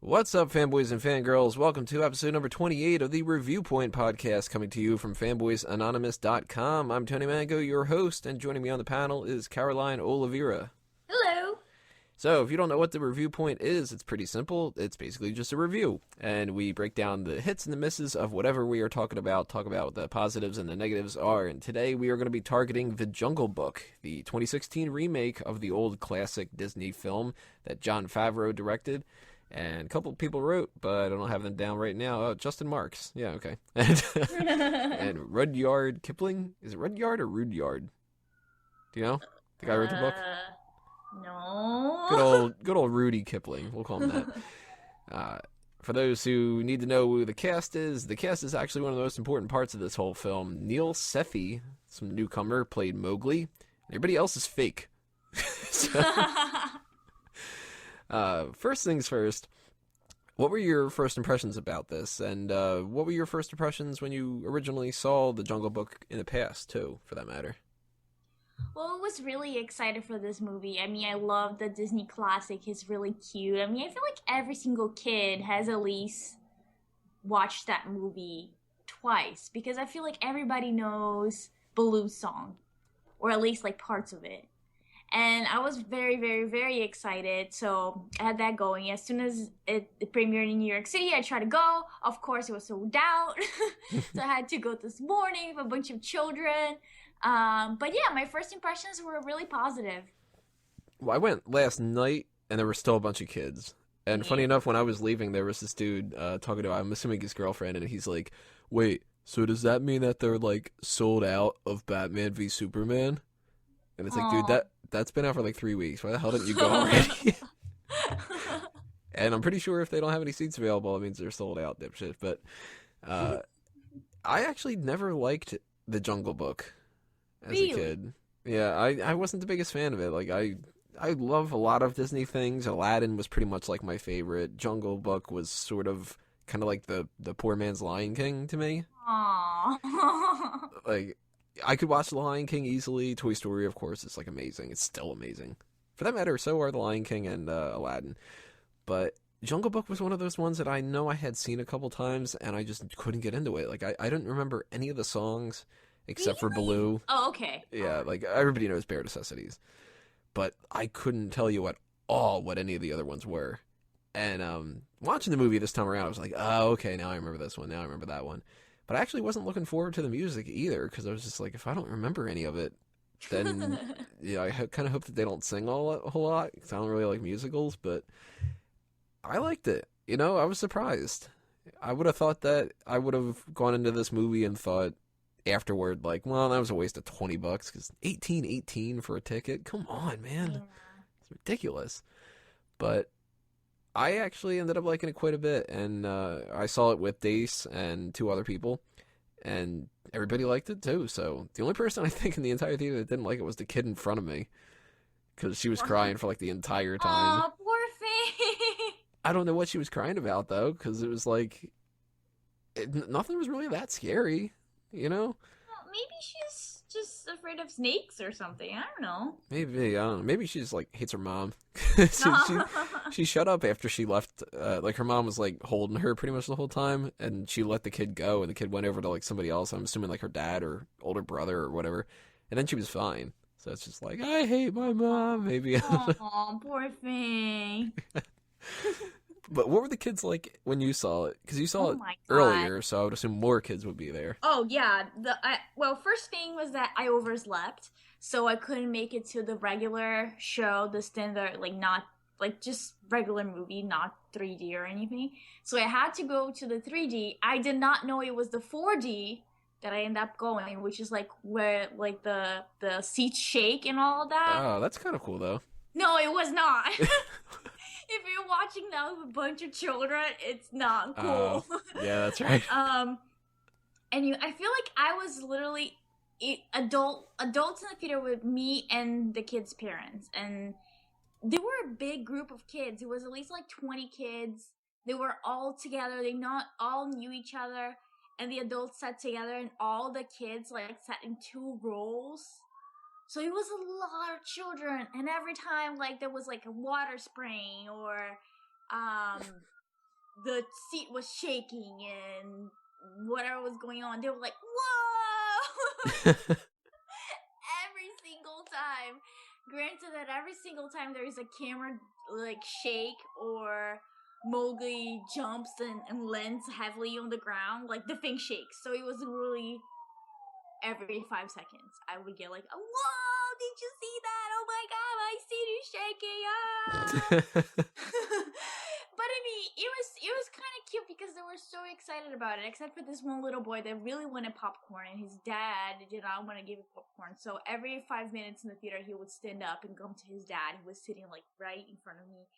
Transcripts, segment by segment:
What's up, fanboys and fangirls? Welcome to episode number 28 of the Reviewpoint podcast, coming to you from fanboysanonymous.com. I'm Tony Mango, your host, and joining me on the panel is Caroline Oliveira. Hello. So, if you don't know what the Reviewpoint is, it's pretty simple. It's basically just a review, and we break down the hits and the misses of whatever we are talking about, talk about what the positives and the negatives are, and today we are going to be targeting The Jungle Book, the 2016 remake of the old classic Disney film that Jon Favreau directed. And a couple people wrote, but I don't have them down right now. Oh, Justin Marks. Yeah, okay. And Rudyard Kipling. Is it Rudyard or Rudyard? Do you know? The guy who wrote the book? No. Good old Rudy Kipling. We'll call him that. For those who need to know who the cast is actually one of the most important parts of this whole film. Neel Sethi, some newcomer, played Mowgli. Everybody else is fake. First things first, what were your first impressions about this? And what were your first impressions when you originally saw The Jungle Book in the past, too, for that matter? Well, I was really excited for this movie. I mean, I love the Disney classic. It's really cute. I mean, I feel like every single kid has at least watched that movie twice because I feel like everybody knows Baloo's song, or at least like parts of it. And I was very, very, very excited. So I had that going. As soon as it premiered in New York City, I tried to go. Of course, it was sold out. So I had to go this morning with a bunch of children. But yeah, my first impressions were really positive. Well, I went last night, and there were still a bunch of kids. And funny enough, when I was leaving, there was this dude talking to, I'm assuming, his girlfriend, and he's like, wait, so does that mean that they're, like, sold out of Batman v Superman? And it's like, dude, that's been out for like 3 weeks. Why the hell didn't you go already? And I'm pretty sure if they don't have any seats available, it means they're sold out, dipshit. But I actually never liked The Jungle Book as a kid. Yeah, I wasn't the biggest fan of it. Like, I love a lot of Disney things. Aladdin was pretty much like my favorite. Jungle Book was sort of kind of like the poor man's Lion King to me. Aww. Like, I could watch The Lion King easily. Toy Story, of course, is like amazing. It's still amazing. For that matter, so are The Lion King and Aladdin. But Jungle Book was one of those ones that I know I had seen a couple times, and I just couldn't get into it. Like, I didn't remember any of the songs except for Baloo. Oh, okay. Yeah, like, everybody knows Bare Necessities. But I couldn't tell you at all what any of the other ones were. And watching the movie this time around, I was like, oh, okay, now I remember this one. Now I remember that one. But I actually wasn't looking forward to the music either, because I was just like, if I don't remember any of it, then yeah, I kind of hope that they don't sing a whole lot, because I don't really like musicals, but I liked it. You know, I was surprised. I would have thought that I would have gone into this movie and thought afterward, like, well, that was a waste of $20, because $18 for a ticket? Come on, man. Yeah. It's ridiculous. But I actually ended up liking it quite a bit, and I saw it with Dace and two other people, and everybody liked it too. So the only person I think in the entire theater that didn't like it was the kid in front of me, because she was crying for like the entire time. Aw, poor thing. I don't know what she was crying about though, because it was like nothing was really that scary, you know? Well, maybe she's just afraid of snakes or something. I don't know. Maybe, I don't know. Maybe she just like hates her mom. she shut up after she left. Like, her mom was like holding her pretty much the whole time, and she let the kid go, and the kid went over to like somebody else. I'm assuming like her dad or older brother or whatever, and then she was fine. So it's just like, I hate my mom. Maybe. Aw, poor thing. But what were the kids like when you saw it? Because you saw it earlier, so I would assume more kids would be there. Oh yeah, well, first thing was that I overslept, so I couldn't make it to the regular show, the standard, like, not like just regular movie, not 3D or anything. So I had to go to the 3D. I did not know it was the 4D that I ended up going, which is like where like the seats shake and all of that. Oh, that's kind of cool though. No, it was not. If you're watching that with a bunch of children, it's not cool. Yeah, that's right. And I feel like I was literally adults in the theater with me and the kids' parents, and they were a big group of kids. It was at least like 20 kids. They were all together. They not all knew each other, and the adults sat together, and all the kids like sat in 2 rows. So it was a lot of children, and every time like there was like a water spraying or the seat was shaking and whatever was going on, they were like, whoa! Every single time. Granted that every single time there is a camera like shake or Mowgli jumps and lands heavily on the ground, like the thing shakes. So it was really every 5 seconds I would get like, whoa, did you see that? Oh my god, my seat is shaking. Ah! But I mean, it was kind of cute because they were so excited about it, except for this one little boy that really wanted popcorn, and his dad did not want to give him popcorn. So every 5 minutes in the theater, he would stand up and come to his dad, who was sitting like right in front of me.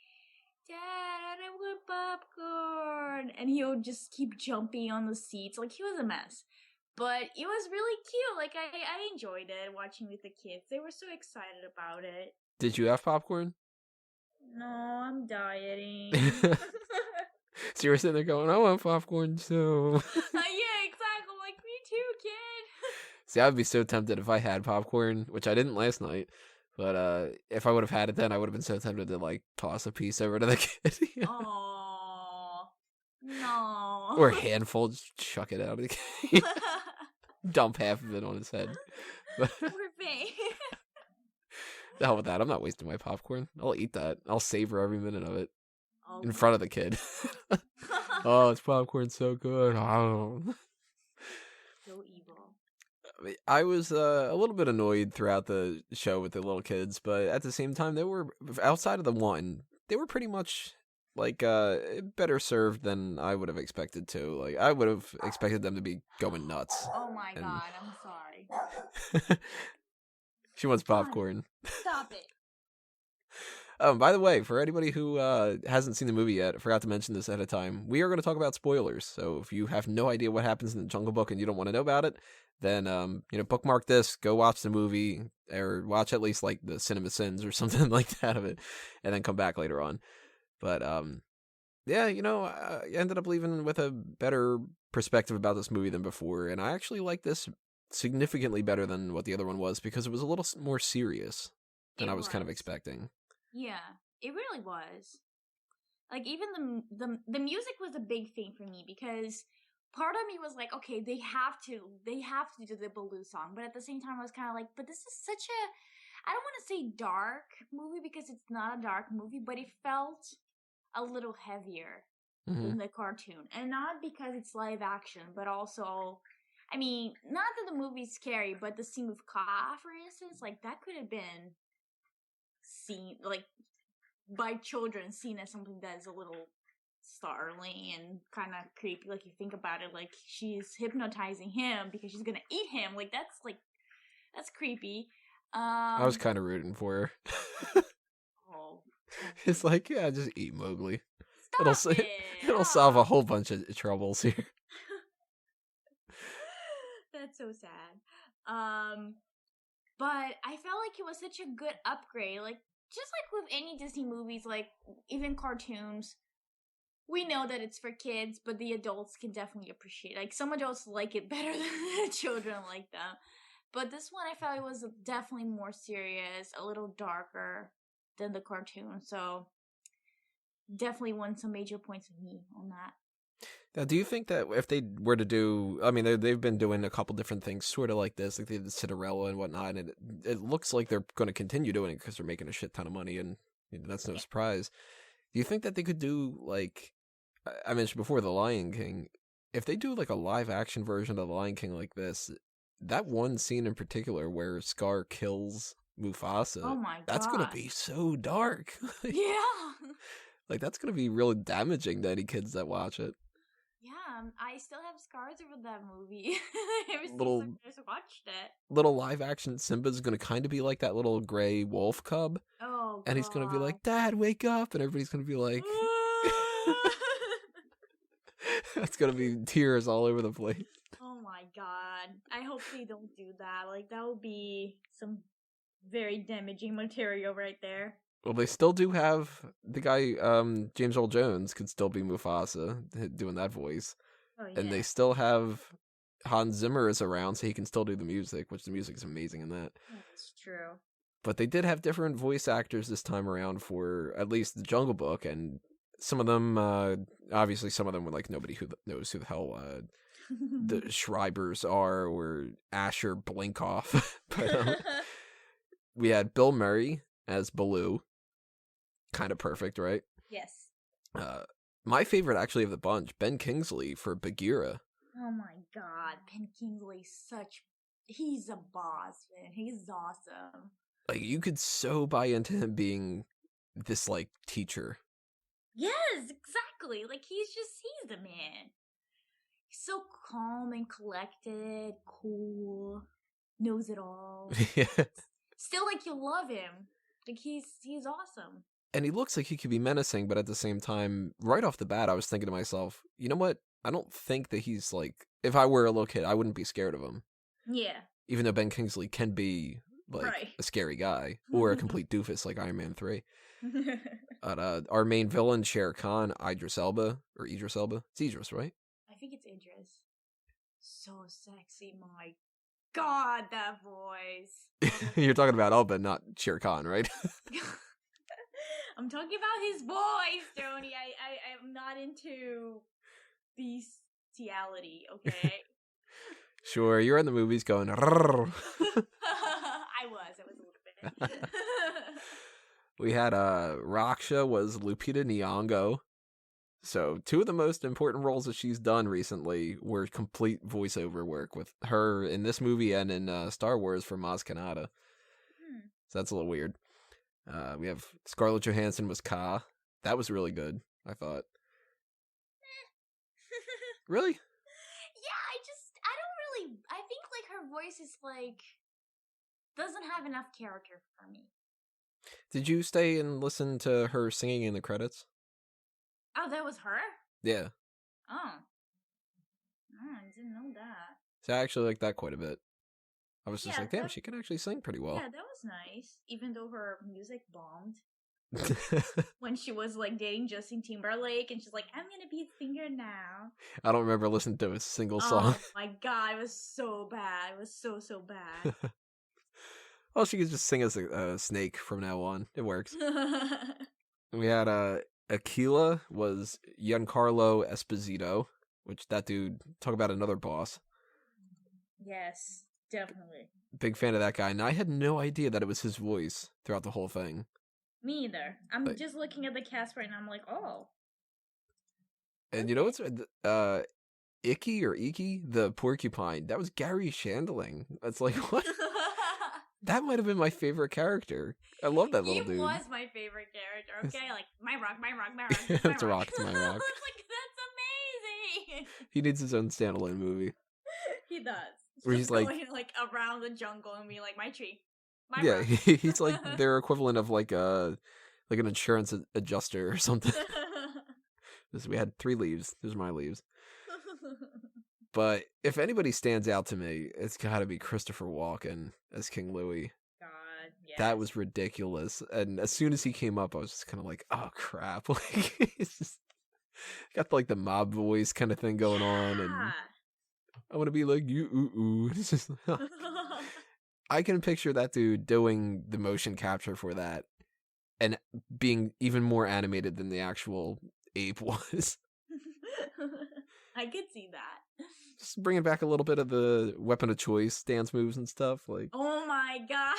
Dad, I want popcorn, and he would just keep jumping on the seats like he was a mess. But it was really cute. Like I enjoyed it watching with the kids. They were so excited about it. Did you have popcorn? No, I'm dieting. So you were sitting there going, I want popcorn too. Yeah, exactly. I'm like, me too, kid. See, I would be so tempted if I had popcorn, which I didn't last night. But if I would have had it then, I would have been so tempted to like toss a piece over to the kid. Aww. No. Or a handful, just chuck it out of the kid. Dump half of it on his head. Poor thing. The hell with that. I'm not wasting my popcorn. I'll eat that. I'll savor every minute of it. Okay. In front of the kid. Oh, it's popcorn so good. Oh. So evil. I was a little bit annoyed throughout the show with the little kids, but at the same time, they were, outside of the one, they were pretty much like better served than I would have expected to. Like, I would have expected them to be going nuts. Oh my god, I'm sorry. She wants popcorn. Stop it. By the way, for anybody who hasn't seen the movie yet, I forgot to mention this ahead of time, we are going to talk about spoilers. So if you have no idea what happens in the Jungle Book and you don't want to know about it, then bookmark this, go watch the movie, or watch at least like the Cinema Sins or something like that of it, and then come back later on. But yeah, I ended up leaving with a better perspective about this movie than before, and I actually like this significantly better than what the other one was because it was a little more serious than I was kind of expecting. Yeah, it really was. Like, even the music was a big thing for me because part of me was like, okay, they have to do the Baloo song, but at the same time I was kind of like, but this is such a, I don't want to say dark movie because it's not a dark movie, but it felt a little heavier than the cartoon. And not because it's live action, but also, I mean, not that the movie's scary, but the scene with Ka, for instance, like, that could have been seen, like, by children, seen as something that is a little startling and kind of creepy. Like, you think about it, like, she's hypnotizing him because she's gonna eat him. Like, that's creepy. I was kind of rooting for her. Oh. It's like, yeah, just eat Mowgli. Stop It'll solve a whole bunch of troubles here. That's so sad. But I felt like it was such a good upgrade. Like, just like with any Disney movies, like, even cartoons, we know that it's for kids, but the adults can definitely appreciate it. Like, some adults like it better than the children like them. But this one, I felt it was definitely more serious, a little darker than the cartoon. So, definitely won some major points with me on that. Now, do you think that if they were to do, I mean, they've been doing a couple different things sort of like this, like they did Cinderella and whatnot, and it looks like they're going to continue doing it because they're making a shit ton of money, and that's no surprise. Do you think that they could do, like, I mentioned before, The Lion King, if they do like a live action version of The Lion King like this, that one scene in particular where Scar kills Mufasa, oh my god, that's going to be so dark. Yeah. Like, that's going to be really damaging to any kids that watch it. Yeah, I still have scars over that movie. Ever since I just watched it. Little live action Simba's going to kind of be like that little gray wolf cub. Oh, God. And he's going to be like, Dad, wake up. And everybody's going to be like... That's going to be tears all over the place. Oh my god. I hope they don't do that. Like, that would be some very damaging material right there. Well, they still do have the guy, James Earl Jones could still be Mufasa doing that voice. Oh, yeah. And they still have Hans Zimmer is around, so he can still do the music, which the music is amazing in that. That's true. But they did have different voice actors this time around for at least the Jungle Book, and some of them, obviously some of them were like nobody who knows who the hell the Schreibers are, or Asher Blinkoff. But we had Bill Murray as Baloo. Kind of perfect, right? Yes. My favorite, actually, of the bunch, Ben Kingsley for Bagheera. Oh my god, Ben Kingsley's he's a boss, man. He's awesome. Like, you could so buy into him being this, like, teacher. Yes, exactly. Like, he's the man. He's so calm and collected, cool, knows it all. Yeah. Still, like, you love him. Like, he's awesome. And he looks like he could be menacing, but at the same time, right off the bat, I was thinking to myself, you know what? I don't think that he's like, if I were a little kid, I wouldn't be scared of him. Yeah. Even though Ben Kingsley can be like a scary guy or a complete doofus like Iron Man 3. But our main villain, Shere Khan, Idris Elba. It's Idris, right? I think it's Idris. So sexy, my god, that voice. You're talking about Elba, not Shere Khan, right? I'm talking about his voice, Tony. I'm not into bestiality, okay? Sure, you're in the movies going. I was a little bit. We had Raksha was Lupita Nyong'o. So 2 of the most important roles that she's done recently were complete voiceover work with her in this movie and in Star Wars for Maz Kanata. So that's a little weird. We have Scarlett Johansson was Ka. That was really good, I thought. Really? Yeah, I think like her voice is like, doesn't have enough character for me. Did you stay and listen to her singing in the credits? Oh, that was her? Yeah. Oh, I didn't know that. So I actually liked that quite a bit. I was just like, damn, she can actually sing pretty well. Yeah, that was nice. Even though her music bombed. When she was like dating Justin Timberlake and she's like, I'm gonna be a singer now. I don't remember listening to a single song. Oh my god, it was so bad. It was so bad. Well, she could just sing as a snake from now on. It works. We had Akela was Giancarlo Esposito, which that dude, talk about another boss. Yes, definitely. Big fan of that guy, and I had no idea that it was his voice throughout the whole thing. Me either. I'm just looking at the cast right now. I'm like, oh. And you know what's Ikki, the porcupine? That was Gary Shandling. That's like, what? That might have been my favorite character. I love that little dude. He was my favorite character. Okay, like my rock. It's a rock. It's my rock. I was like, that's amazing. He needs his own standalone movie. He does. Where he's like around the jungle and be like, my tree. Yeah, he's like their equivalent of like an insurance adjuster or something. We had 3 leaves. Those are my leaves. But if anybody stands out to me, it's got to be Christopher Walken as King Louie. God, yeah. That was ridiculous. And as soon as he came up, I was just kind of like, oh crap! Like, it's just got like the mob voice kind of thing going on, and I want to be like you. Ooh. It's just. I can picture that dude doing the motion capture for that and being even more animated than the actual ape was. I could see that. Just bringing back a little bit of the weapon of choice dance moves and stuff. Like, oh my god.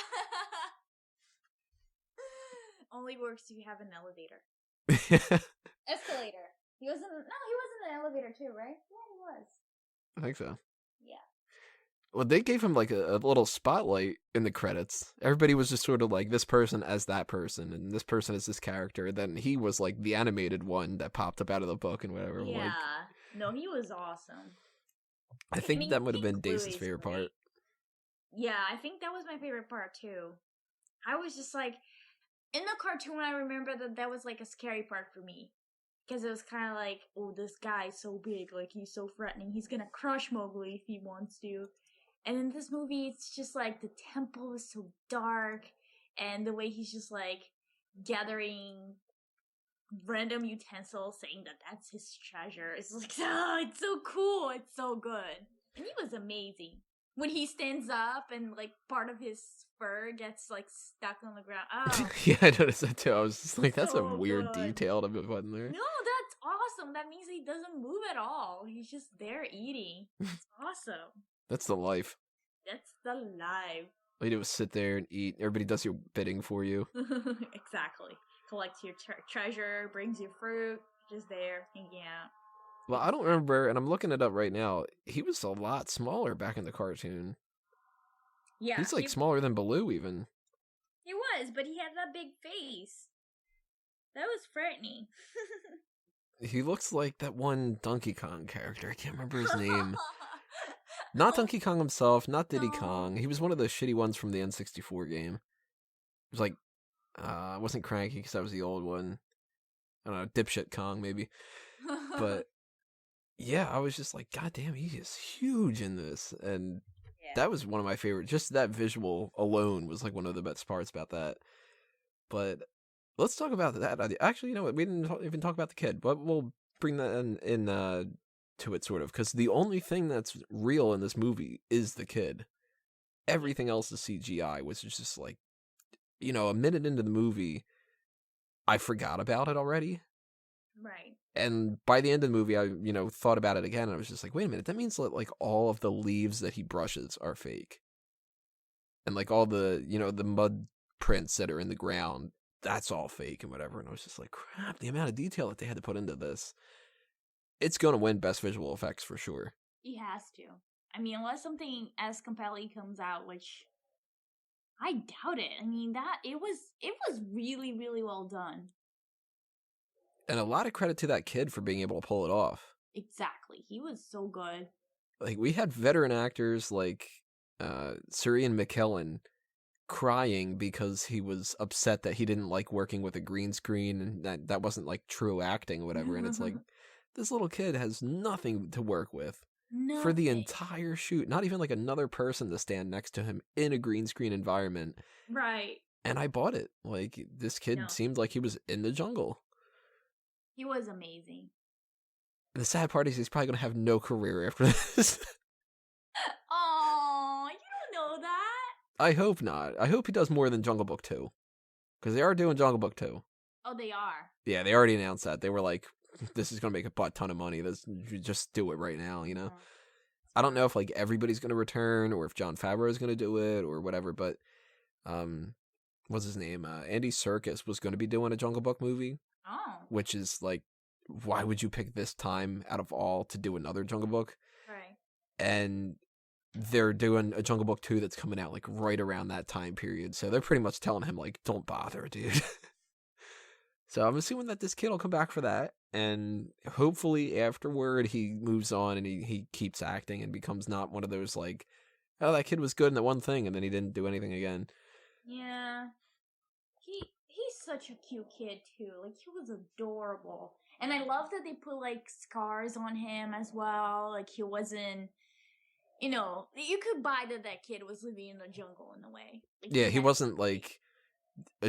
Only works if you have an elevator. Escalator. He was in an elevator too, right? Yeah, he was. I think so. Yeah. Well, they gave him like a little spotlight in the credits. Everybody was just sort of like this person as that person, and this person as this character. And then he was like the animated one that popped up out of the book and whatever. Yeah. Like, no, he was awesome. I think that would have been Dace's favorite part. Yeah, I think that was my favorite part too. I was just like, in the cartoon, I remember that was like a scary part for me. Because it was kind of like, oh, this guy's so big, like he's so threatening. He's gonna crush Mowgli if he wants to. And in this movie, it's just like the temple is so dark, and the way he's just like gathering random utensils, saying that that's his treasure. It's like, oh, it's so cool. It's so good. And he was amazing. when he stands up and like part of his fur gets like stuck on the ground. Oh, Yeah, I noticed that too. I was just like, that's a so weird good. detail to put in there. No, that's awesome. That means he doesn't move at all. He's just there eating. It's awesome. That's the life. That's the life. All you do is sit there and eat. Everybody does your bidding for you. Exactly. Collects your treasure, brings you fruit, just there hanging out. Well, I don't remember, and I'm looking it up right now. He was a lot smaller back in the cartoon. Yeah. He's like smaller than Baloo even. He was, but he had that big face. That was frightening. He looks like that one Donkey Kong character. I can't remember his name. Not Donkey Kong himself, not Diddy Kong. He was one of the shitty ones from the N64 game. It was like, I wasn't Cranky because that was the old one. I don't know, Dipshit Kong maybe. But yeah, I was just like, God damn, he is huge in this. And that was one of my favorite. Just that visual alone was like one of the best parts about that. But let's talk about that. Actually, you know what? We didn't even talk about the kid, but we'll bring that in to it sort of, because the only thing that's real in this movie is the kid. Everything else is CGI, which is just like, you know, a minute into the movie, I forgot about it already. Right. And by the end of the movie, I, thought about it again, and I was just like, wait a minute, that means that, like, all of the leaves that he brushes are fake. And, like, all the, the mud prints that are in the ground, that's all fake and whatever. And I was just like, crap, the amount of detail that they had to put into this. It's going to win Best Visual Effects for sure. He has to. I mean, unless something as compelling comes out, which I doubt it. I mean, it was really, really well done. And a lot of credit to that kid for being able to pull it off. Exactly. He was so good. Like, we had veteran actors like Surian McKellen crying because he was upset that he didn't like working with a green screen, and that wasn't like true acting or whatever. And it's like, this little kid has nothing to work with for the entire shoot. Not even like another person to stand next to him in a green screen environment. Right. And I bought it. Like, this kid seemed like he was in the jungle. He was amazing. The sad part is he's probably going to have no career after this. Oh, you don't know that. I hope not. I hope he does more than Jungle Book 2. Because they are doing Jungle Book 2. Oh, they are? Yeah, they already announced that. They were like, this is going to make a butt ton of money. Just do it right now, you know? Oh. I don't know if, like, everybody's going to return or if Jon Favreau is going to do it or whatever, but, what's his name? Andy Serkis was going to be doing a Jungle Book movie. Oh. Which is, like, why would you pick this time out of all to do another Jungle Book? Right. And they're doing a Jungle Book 2 that's coming out, like, right around that time period. So they're pretty much telling him, like, don't bother, dude. So I'm assuming that this kid will come back for that. And hopefully afterward he moves on and he keeps acting and becomes not one of those, like, oh, that kid was good in that one thing and then he didn't do anything again. Yeah. He's such a cute kid, too. Like, he was adorable. And I love that they put, like, scars on him as well. Like, he wasn't, you could buy that kid was living in the jungle in a way. Like, yeah, he wasn't, like,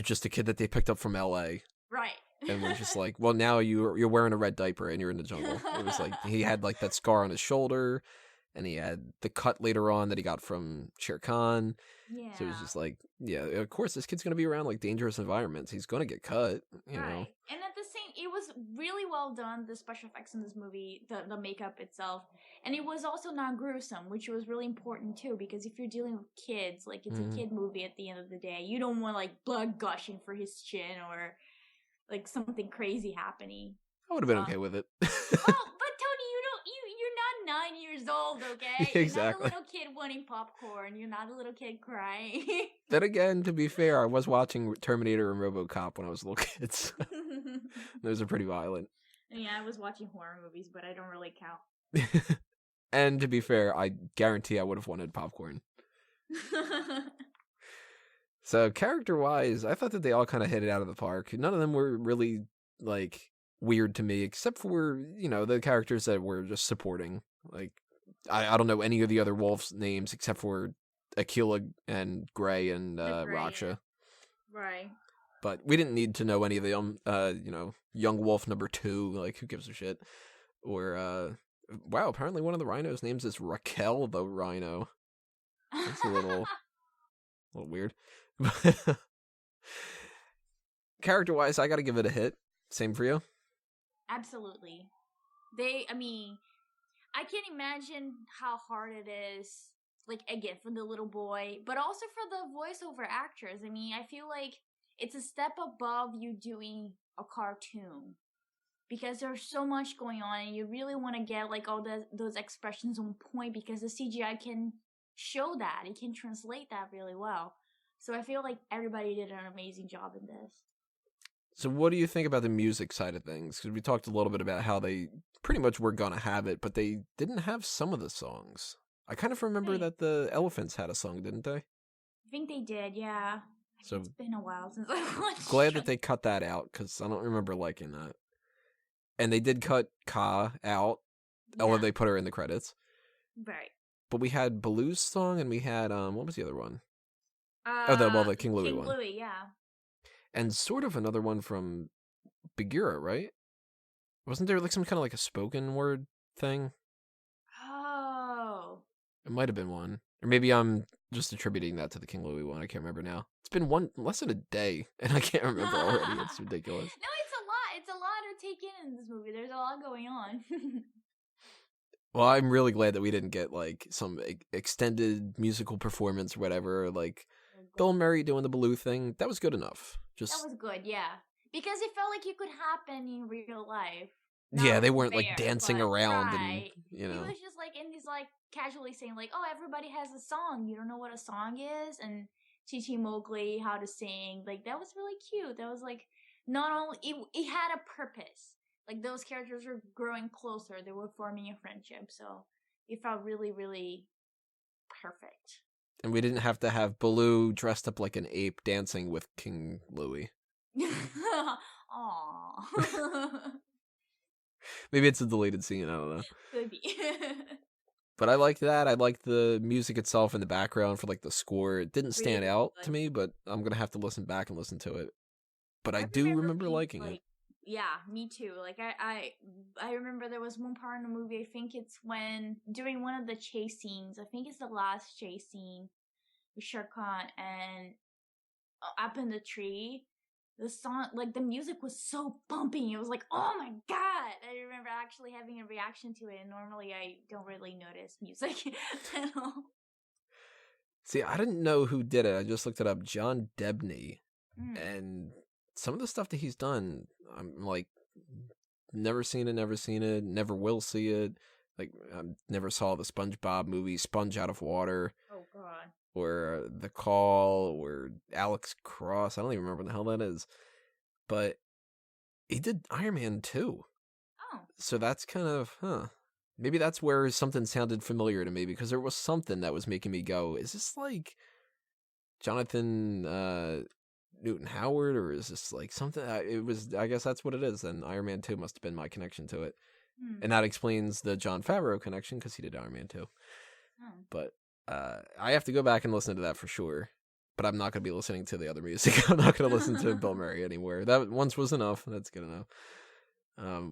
just a kid that they picked up from L.A. Right. And was just like, well, now you're wearing a red diaper and you're in the jungle. It was like, he had, like, that scar on his shoulder. And he had the cut later on that he got from Shere Khan. Yeah. So it was just like, yeah, of course, this kid's going to be around, like, dangerous environments. He's going to get cut, you know. And at the same, it was really well done, the special effects in this movie, the makeup itself. And it was also not gruesome, which was really important, too, because if you're dealing with kids, like, it's a kid movie at the end of the day. You don't want, like, blood gushing for his chin or, like, something crazy happening. I would have been okay with it. You're not 9 years old, okay? Exactly. You're not a little kid wanting popcorn. You're not a little kid crying. Then again, to be fair, I was watching Terminator and RoboCop when I was a little kid. So those are pretty violent. Yeah, I was watching horror movies, but I don't really count. And to be fair, I guarantee I would have wanted popcorn. So character-wise, I thought that they all kind of hit it out of the park. None of them were really, like, weird to me, except for, the characters that were just supporting. Like, I don't know any of the other wolves' names except for Akela and Gray and Raksha. Right. But we didn't need to know any of them, young wolf number 2, like, who gives a shit? Or, wow, apparently one of the rhinos' names is Raquel the Rhino. That's a little weird. Character-wise, I gotta give it a hit. Same for you? Absolutely. I can't imagine how hard it is, like, again, for the little boy, but also for the voiceover actors. I mean, I feel like it's a step above you doing a cartoon. Because there's so much going on, and you really want to get, like, all those expressions on point, because the CGI can show that. It can translate that really well. So I feel like everybody did an amazing job in this. So what do you think about the music side of things? Because we talked a little bit about how they pretty much were gonna have it, but they didn't have some of the songs. I kind of remember that the Elephants had a song, didn't they? I think they did, yeah. So it's been a while since I watched. Glad that they cut that out, because I don't remember liking that. And they did cut Ka out, although they put her in the credits. Right. But we had Baloo's song, and we had what was the other one? The King Louie one. King Louie, yeah. And sort of another one from Bagheera, right? Wasn't there like some kind of like a spoken word thing? Oh. It might have been one. Or maybe I'm just attributing that to the King Louie one. I can't remember now. It's been less than a day, and I can't remember already. It's ridiculous. No, it's a lot. It's a lot to take in this movie. There's a lot going on. Well, I'm really glad that we didn't get like some extended musical performance or whatever. Like Bill Murray doing the Baloo thing. That was good enough. That was good, yeah. Because it felt like it could happen in real life. Yeah, they weren't like dancing around right. and, you know. It was just like, and he's like casually saying like, oh, everybody has a song. You don't know what a song is? And teaching Mowgli how to sing. Like, that was really cute. That was like, not only, it had a purpose. Like, those characters were growing closer. They were forming a friendship. So it felt really, really perfect. And we didn't have to have Baloo dressed up like an ape dancing with King Louie. Aww. Maybe it's a deleted scene, I don't know. Could be. But I liked that. I liked the music itself in the background for like the score. It didn't stand out to me, but I'm going to have to listen back and listen to it. But I do remember liking it. Yeah, me too. Like I remember there was one part in the movie, I think it's when during one of the chase scenes, I think it's the last chase scene with Shere Khan and up in the tree, the song, like the music was so bumping. It was like, oh my god! I remember actually having a reaction to it, and normally I don't really notice music at all. See, I didn't know who did it. I just looked it up. John Debney. And some of the stuff that he's done, I'm like, never seen it, never will see it. Like, I never saw the SpongeBob movie, Sponge Out of Water. Oh, God. Or The Call, or Alex Cross. I don't even remember what the hell that is. But he did Iron Man 2. Oh. So that's kind of, maybe that's where something sounded familiar to me, because there was something that was making me go, is this like Jonathan Newton Howard, or is this like something? It was, I guess that's what it is. And Iron Man 2 must have been my connection to it. And that explains the Jon Favreau connection, because he did Iron Man 2. But I have to go back and listen to that for sure. But I'm not going to be listening to the other music. I'm not going to listen to Bill Murray anymore. That once was enough. That's good enough.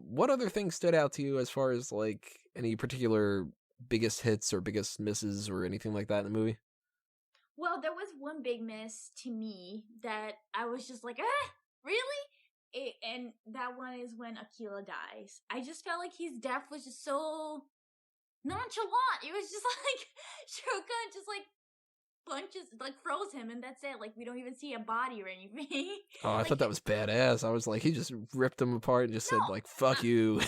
What other things stood out to you as far as like any particular biggest hits or biggest misses or anything like that in the movie? Well, there was one big miss to me that I was just like, really? And that one is when Akela dies. I just felt like his death was just so nonchalant. It was just like Shere Khan just like punches, like froze him, and that's it. Like, we don't even see a body or anything. Oh, I thought that was badass. I was like, he just ripped him apart and just said like, "Fuck you."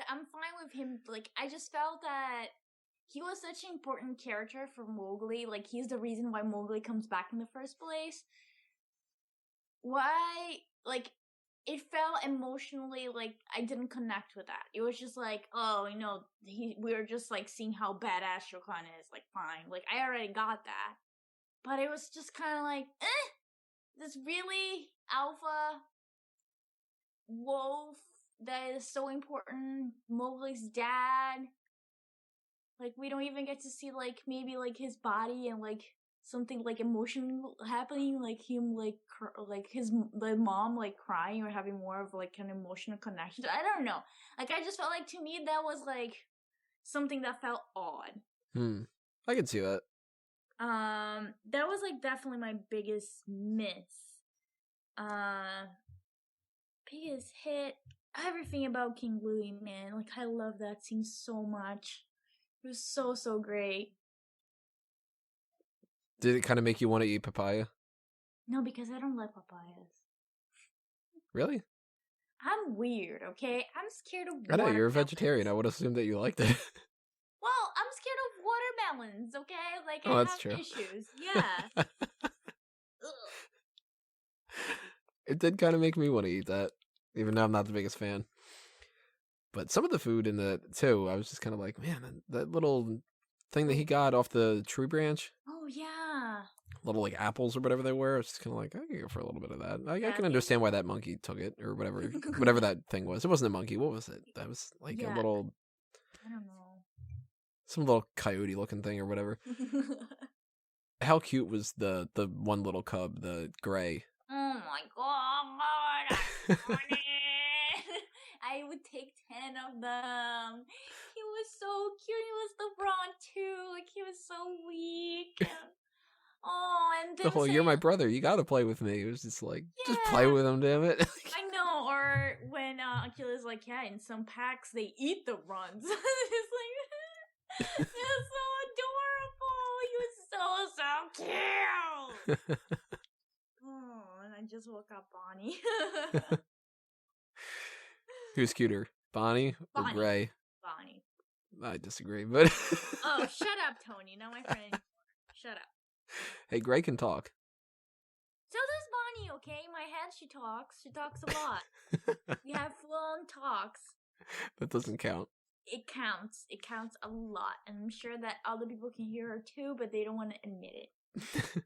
I'm fine with him. Like, I just felt that he was such an important character for Mowgli. Like, he's the reason why Mowgli comes back in the first place. Why, like, it felt emotionally like I didn't connect with that. It was just like, oh, you know, we were just like seeing how badass Shere Khan is. Like, fine. Like, I already got that. But it was just kind of like, this really alpha wolf that is so important. Mowgli's dad. Like, we don't even get to see, like, maybe, like, his body and, like, something, like, emotional happening. Like, him, like, the mom, like, crying or having more of, like, an emotional connection. I don't know. Like, I just felt like, to me, that was, like, something that felt odd. I can see that. That was like definitely my biggest miss. Biggest hit. Everything about King Louie, man. Like I love that scene so much. It was so great. Did it kind of make you want to eat papaya? No, because I don't like papayas. Really? I'm weird, okay? I'm scared of I know, you're a watermelons. vegetarian. I would assume that you liked it. Well, I'm scared of watermelons, okay? Like, Oh, I that's have true. issues. Yeah. Ugh. It did kind of make me want to eat that, even though I'm not the biggest fan. But some of the food in the too, I was just kind of like, man, that little thing that he got off the tree branch, Oh, yeah. little like apples or whatever they were. I was just kind of like, I could go for a little bit of that. I Yeah, can understand why that monkey took it or whatever that thing was. It wasn't a monkey. What was it? That was like a Yeah. little, I don't know. some little coyote looking thing or whatever. How cute was the one little cub, the gray? Oh my god, I'm funny. I would take 10 of them. He was so cute. He was the brawn too. Like he was so weak. Oh, and The then whole, you're my brother. You got to play with me. It was just like, just play Yeah. with him, damn it. I know. Or when Akela's like, yeah, in some packs they eat the runs. It's like, it's so adorable. He was so cute. Oh, and I just woke up Bonnie. Who's cuter, Bonnie or Bonnie. Gray? Bonnie. I disagree, but Oh, shut up, Tony. Not my friend anymore. Shut up. Hey, Gray can talk. So does Bonnie, okay? My head, she talks. She talks a lot. We have full-on talks. That doesn't count. It counts. It counts a lot. And I'm sure that other people can hear her too, but they don't want to admit it.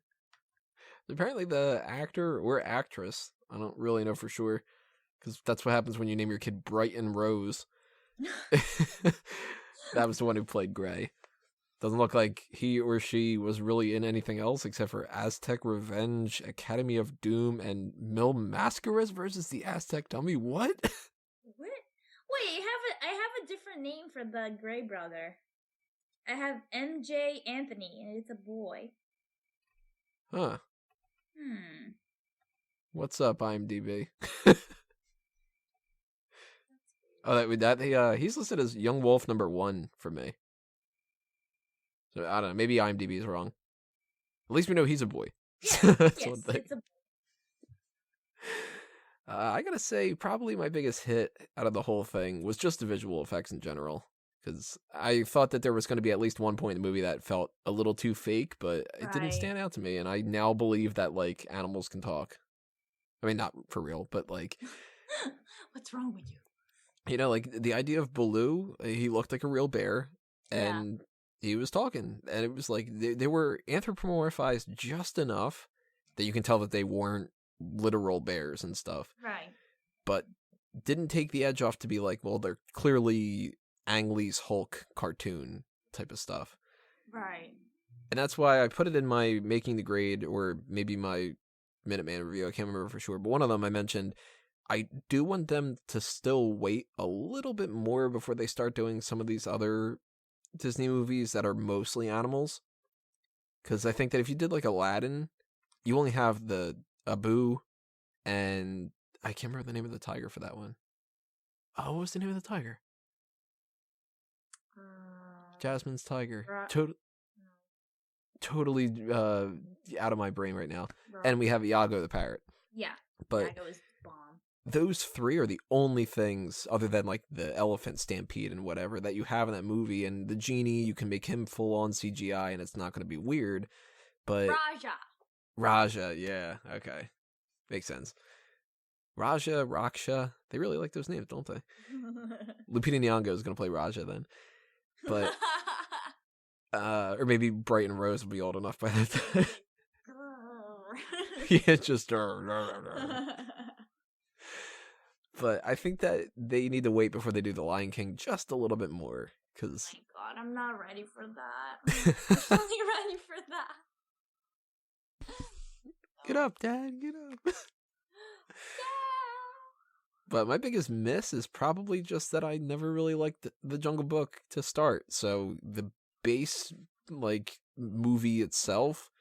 Apparently the actor or actress, I don't really know for sure, because that's what happens when you name your kid Brighton Rose. That was the one who played Gray. Doesn't look like he or she was really in anything else except for Aztec Revenge, Academy of Doom, and Mil Mascaras versus the Aztec Dummy. What? What? Wait, I have a different name for the Gray brother. I have MJ Anthony, and it's a boy. Huh. What's up, IMDb? He's listed as Young Wolf #1 for me. So I don't know. Maybe IMDb is wrong. At least we know he's a boy. Yeah, That's yes, one thing. it's a boy. I gotta say, probably my biggest hit out of the whole thing was just the visual effects in general. Because I thought that there was going to be at least one point in the movie that felt a little too fake, but it didn't Right. stand out to me. And I now believe that, like, animals can talk. I mean, not for real, but, like, What's wrong with you? you know, like, the idea of Baloo, he looked like a real bear, and he was talking. And it was like, they were anthropomorphized just enough that you can tell that they weren't literal bears and stuff. Right. But didn't take the edge off to be like, well, they're clearly Ang Lee's Hulk cartoon type of stuff. Right. And that's why I put it in my making the grade, or maybe my Minuteman review. I can't remember for sure. But one of them I mentioned, I do want them to still wait a little bit more before they start doing some of these other Disney movies that are mostly animals. Because I think that if you did like Aladdin, you only have the Abu, and I can't remember the name of the tiger for that one. Oh, what was the name of the tiger? Jasmine's tiger. Totally out of my brain right now. And we have Iago the parrot. Yeah. But Iago is bomb. those three are the only things, other than like the elephant stampede and whatever, that you have in that movie. And the genie, you can make him full on CGI and it's not going to be weird. But Raja, yeah, okay. Makes sense. Raja, Raksha, they really like those names, don't they? Lupita Nyong'o is going to play Raja then. But, or maybe Brighton Rose will be old enough by that time. Yeah, just... But I think that they need to wait before they do The Lion King just a little bit more, because... Oh my god, I'm not ready for that. I'm really ready for that. Get up, Dad, get up. But my biggest miss is probably just that I never really liked the Jungle Book to start. So the base like movie itself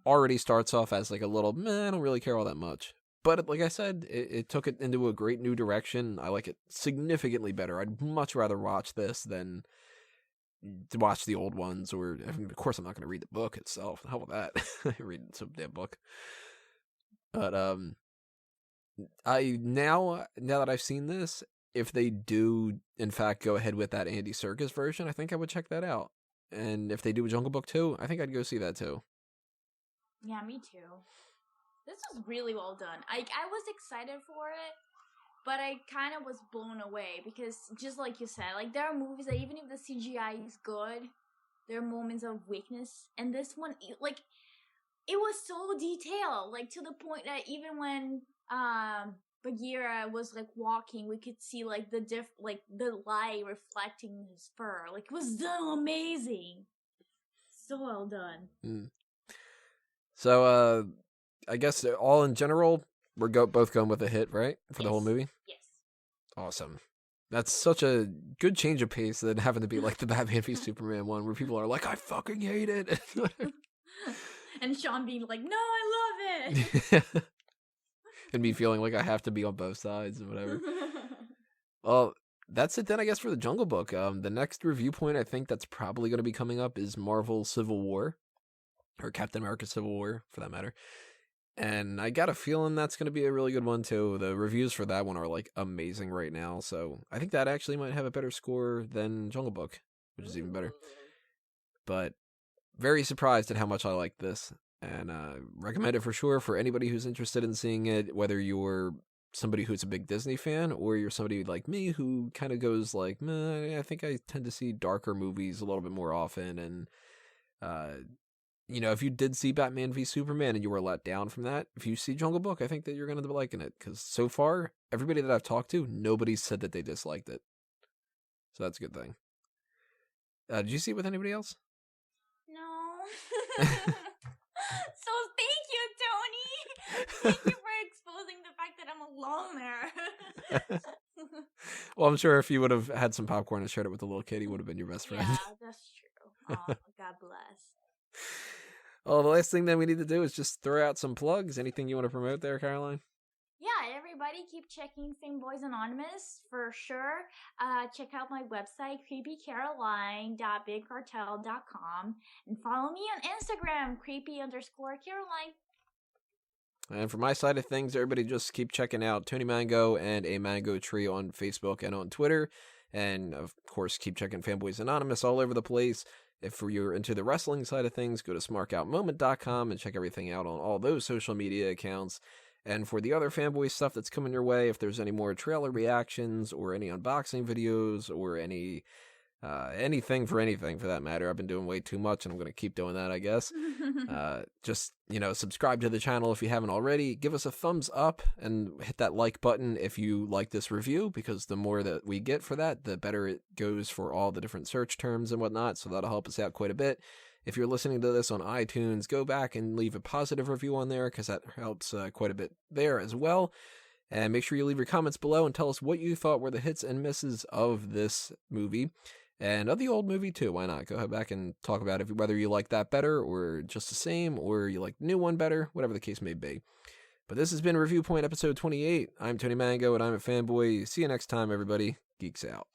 already starts off as like a little meh, I don't really care all that much. But like I said, it took it into a great new direction. I like it significantly better. I'd much rather watch this than to watch the old ones, or I mean, of course I'm not going to read the book itself. How about that? Read some damn book. But I now that I've seen this, if they do in fact go ahead with that Andy Serkis version, I think I would check that out. And if they do a Jungle Book 2, I think I'd go see that too. Yeah, me too. This was really well done. I was excited for it, but I kind of was blown away because, just like you said, like there are movies that even if the CGI is good, there are moments of weakness. And this one, like, it was so detailed, like to the point that even when Bagheera was like walking, we could see like the light reflecting his fur. Like, it was so amazing, so well done. So, I guess all in general, we're both going with a hit, right? For the whole movie? Yes. Awesome. That's such a good change of pace than having to be like the Batman v Superman one, where people are like, I fucking hate it. And Sean being like, no, I love it. And me feeling like I have to be on both sides and whatever. Well, that's it then, I guess, for the Jungle Book. The next review point I think that's probably going to be coming up is Marvel Civil War. Or Captain America Civil War, for that matter. And I got a feeling that's going to be a really good one, too. The reviews for that one are, like, amazing right now. So I think that actually might have a better score than Jungle Book, which is even better. But very surprised at how much I like this. And recommend it for sure for anybody who's interested in seeing it, whether you're somebody who's a big Disney fan or you're somebody like me who kind of goes like, meh, I think I tend to see darker movies a little bit more often. And, you know, if you did see Batman v Superman and you were let down from that, if you see Jungle Book, I think that you're going to be liking it. Because so far, everybody that I've talked to, nobody said that they disliked it. So that's a good thing. Did you see it with anybody else? No. So thank you, Tony. Thank you for exposing the fact that I'm a loner. Well, I'm sure if you would have had some popcorn and shared it with the little kid, he would have been your best friend. Yeah, that's true. Oh, God bless. Well, the last thing that we need to do is just throw out some plugs. Anything you want to promote there, Caroline? Yeah, everybody keep checking Fanboys Anonymous for sure. Check out my website, creepycaroline.bigcartel.com, and follow me on Instagram, creepy_Caroline. And for my side of things, everybody just keep checking out Tony Mango and A Mango Tree on Facebook and on Twitter. And, of course, keep checking Fanboys Anonymous all over the place. If you're into the wrestling side of things, go to smarkoutmoment.com and check everything out on all those social media accounts. And for the other Fanboy stuff that's coming your way, if there's any more trailer reactions or any unboxing videos or any anything for that matter, I've been doing way too much and I'm going to keep doing that, I guess. Just, subscribe to the channel if you haven't already. Give us a thumbs up and hit that like button if you like this review, because the more that we get for that, the better it goes for all the different search terms and whatnot. So that'll help us out quite a bit. If you're listening to this on iTunes, go back and leave a positive review on there, because that helps quite a bit there as well. And make sure you leave your comments below and tell us what you thought were the hits and misses of this movie. And of the old movie too, why not? Go back and talk about it, whether you like that better or just the same, or you like the new one better, whatever the case may be. But this has been Reviewpoint episode 28. I'm Tony Mango and I'm a fanboy. See you next time, everybody. Geeks out.